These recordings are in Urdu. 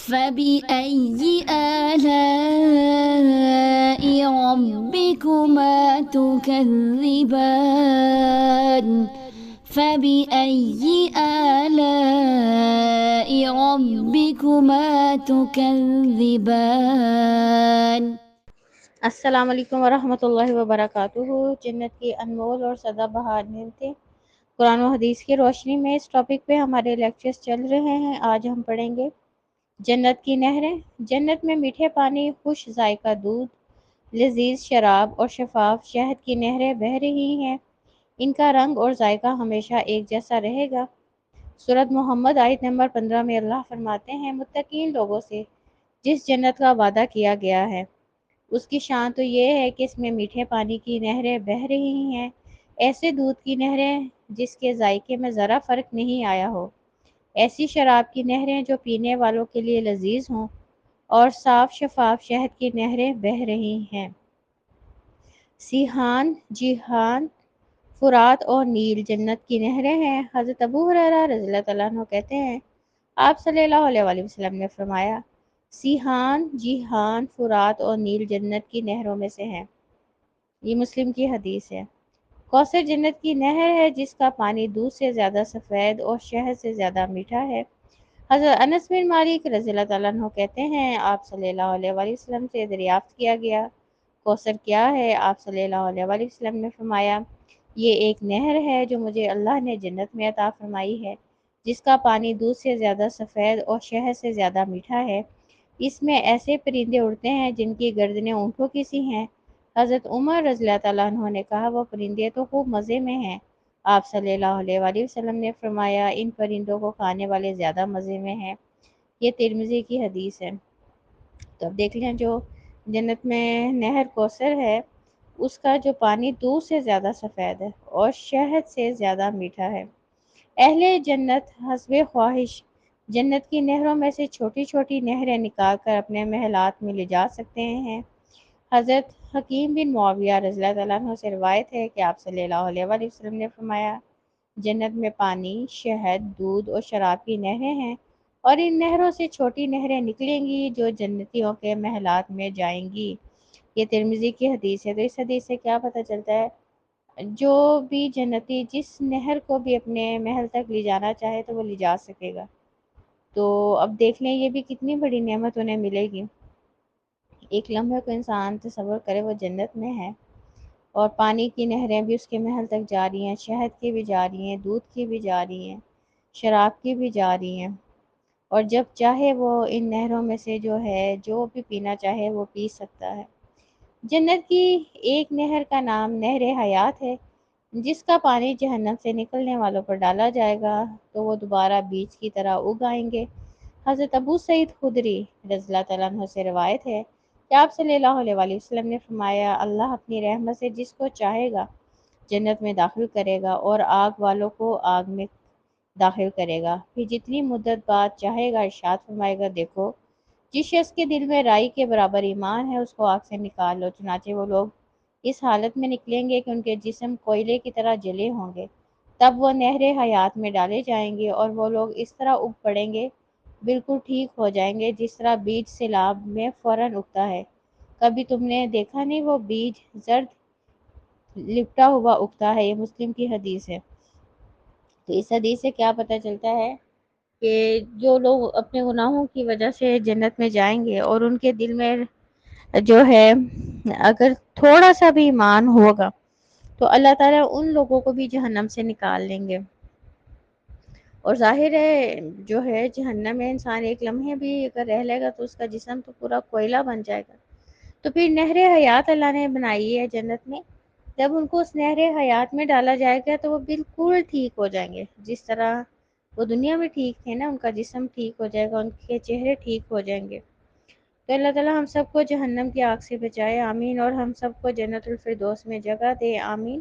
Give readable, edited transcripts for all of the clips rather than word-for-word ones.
فبأي آلاء ربكما تكذبان فبأي آلاء ربكما تكذبان السلام علیکم ورحمۃ اللہ وبرکاتہ۔ جنت کی انمول اور سدا بہار نعمتیں قرآن و حدیث کی روشنی میں اس ٹاپک پہ ہمارے لیکچرز چل رہے ہیں۔ آج ہم پڑھیں گے جنت کی نہریں۔ جنت میں میٹھے پانی، خوش ذائقہ دودھ، لذیذ شراب اور شفاف شہد کی نہریں بہہ رہی ہیں۔ ان کا رنگ اور ذائقہ ہمیشہ ایک جیسا رہے گا۔ سورۃ محمد آیت نمبر 15 میں اللہ فرماتے ہیں، متقین لوگوں سے جس جنت کا وعدہ کیا گیا ہے اس کی شان تو یہ ہے کہ اس میں میٹھے پانی کی نہریں بہہ رہی ہیں، ایسے دودھ کی نہریں جس کے ذائقے میں ذرا فرق نہیں آیا ہو، ایسی شراب کی نہریں جو پینے والوں کے لیے لذیذ ہوں، اور صاف شفاف شہد کی نہریں بہہ رہی ہیں۔ سیحان، جیحان، فرات اور نیل جنت کی نہریں ہیں۔ حضرت ابو ہریرہ رضی اللہ تعالیٰ عنہ کہتے ہیں، آپ صلی اللہ علیہ وآلہ وسلم نے فرمایا، سیحان، جیحان، فرات اور نیل جنت کی نہروں میں سے ہیں۔ یہ مسلم کی حدیث ہے۔ کوثر جنت کی نہر ہے جس کا پانی دودھ سے زیادہ سفید اور شہد سے زیادہ میٹھا ہے۔ حضرت انس بن مالک رضی اللہ تعالیٰ عنہ کہتے ہیں، آپ صلی اللہ علیہ وآلہ وسلم سے دریافت کیا گیا، کوثر کیا ہے؟ آپ صلی اللہ علیہ وآلہ وسلم نے فرمایا، یہ ایک نہر ہے جو مجھے اللہ نے جنت میں عطا فرمائی ہے، جس کا پانی دودھ سے زیادہ سفید اور شہد سے زیادہ میٹھا ہے۔ اس میں ایسے پرندے اڑتے ہیں جن کی گردنیں اونٹوں کی سی ہیں۔ حضرت عمر رضی اللہ تعالیٰ عنہ نے کہا، وہ پرندے تو خوب مزے میں ہیں۔ آپ صلی اللہ علیہ وآلہ وسلم نے فرمایا، ان پرندوں کو کھانے والے زیادہ مزے میں ہیں۔ یہ ترمذی کی حدیث ہے۔ تو اب دیکھ لیں، جو جنت میں نہر کوثر ہے اس کا جو پانی دودھ سے زیادہ سفید ہے اور شہد سے زیادہ میٹھا ہے۔ اہل جنت حسب خواہش جنت کی نہروں میں سے چھوٹی چھوٹی نہریں نکال کر اپنے محلات میں لے جا سکتے ہیں۔ حضرت حکیم بن معاویہ رضی اللہ تعالیٰ عنہ سے روایت ہے کہ آپ صلی اللہ علیہ وآلہ وسلم نے فرمایا، جنت میں پانی، شہد، دودھ اور شراب کی نہریں ہیں، اور ان نہروں سے چھوٹی نہریں نکلیں گی جو جنتیوں کے محلات میں جائیں گی۔ یہ ترمذی کی حدیث ہے۔ تو اس حدیث سے کیا پتہ چلتا ہے؟ جو بھی جنتی جس نہر کو بھی اپنے محل تک لے جانا چاہے تو وہ لے جا سکے گا۔ تو اب دیکھ لیں یہ بھی کتنی بڑی نعمت انہیں ملے گی۔ ایک لمحے کو انسان تصور کرے وہ جنت میں ہے، اور پانی کی نہریں بھی اس کے محل تک جا رہی ہیں، شہد کی بھی جا رہی ہیں، دودھ کی بھی جا رہی ہیں، شراب کی بھی جا رہی ہیں، اور جب چاہے وہ ان نہروں میں سے جو ہے جو بھی پینا چاہے وہ پی سکتا ہے۔ جنت کی ایک نہر کا نام نہر حیات ہے، جس کا پانی جہنم سے نکلنے والوں پر ڈالا جائے گا تو وہ دوبارہ بیج کی طرح اگ آئیں گے۔ حضرت ابو سعید خدری رضی اللہ تعالیٰ عنہ سے روایت ہے کہ آپ صلی اللہ علیہ وآلہ وسلم نے فرمایا، اللہ اپنی رحمت سے جس کو چاہے گا جنت میں داخل کرے گا اور آگ والوں کو آگ میں داخل کرے گا، پھر جتنی مدت بعد چاہے گا ارشاد فرمائے گا، دیکھو جس شخص کے دل میں رائی کے برابر ایمان ہے اس کو آگ سے نکال لو۔ چنانچہ وہ لوگ اس حالت میں نکلیں گے کہ ان کے جسم کوئلے کی طرح جلے ہوں گے، تب وہ نہر حیات میں ڈالے جائیں گے، اور وہ لوگ اس طرح اگ پڑیں گے، بالکل ٹھیک ہو جائیں گے جس طرح بیج سیلاب میں فوراً اگتا ہے۔ کبھی تم نے دیکھا نہیں وہ بیج زرد لپٹا ہوا اگتا ہے۔ یہ مسلم کی حدیث ہے۔ تو اس حدیث سے کیا پتہ چلتا ہے کہ جو لوگ اپنے گناہوں کی وجہ سے جنت میں جائیں گے اور ان کے دل میں جو ہے اگر تھوڑا سا بھی ایمان ہوگا تو اللہ تعالیٰ ان لوگوں کو بھی جہنم سے نکال لیں گے۔ اور ظاہر ہے جو ہے جہنم میں انسان ایک لمحے بھی اگر رہ لے گا تو اس کا جسم تو پورا کوئلہ بن جائے گا۔ تو پھر نہر حیات اللہ نے بنائی ہے جنت میں، جب ان کو اس نہر حیات میں ڈالا جائے گا تو وہ بالکل ٹھیک ہو جائیں گے، جس طرح وہ دنیا میں ٹھیک تھے نا، ان کا جسم ٹھیک ہو جائے گا، ان کے چہرے ٹھیک ہو جائیں گے۔ تو اللہ تعالیٰ ہم سب کو جہنم کی آگ سے بچائے، آمین، اور ہم سب کو جنت الفردوس میں جگہ دے، آمین۔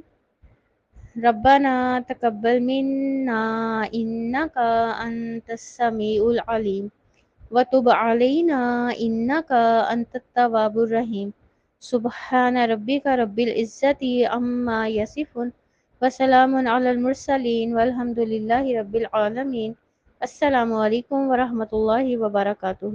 ربنا تقبل منا انک انت السمیع العلیم وتب علینا انک انت التواب الرحیم۔ سبحان ربک رب العزت عما یصفون وسلام علی المرسلین والحمد للہ رب العالمین۔ السلام علیکم ورحمۃ اللہ وبرکاتہ۔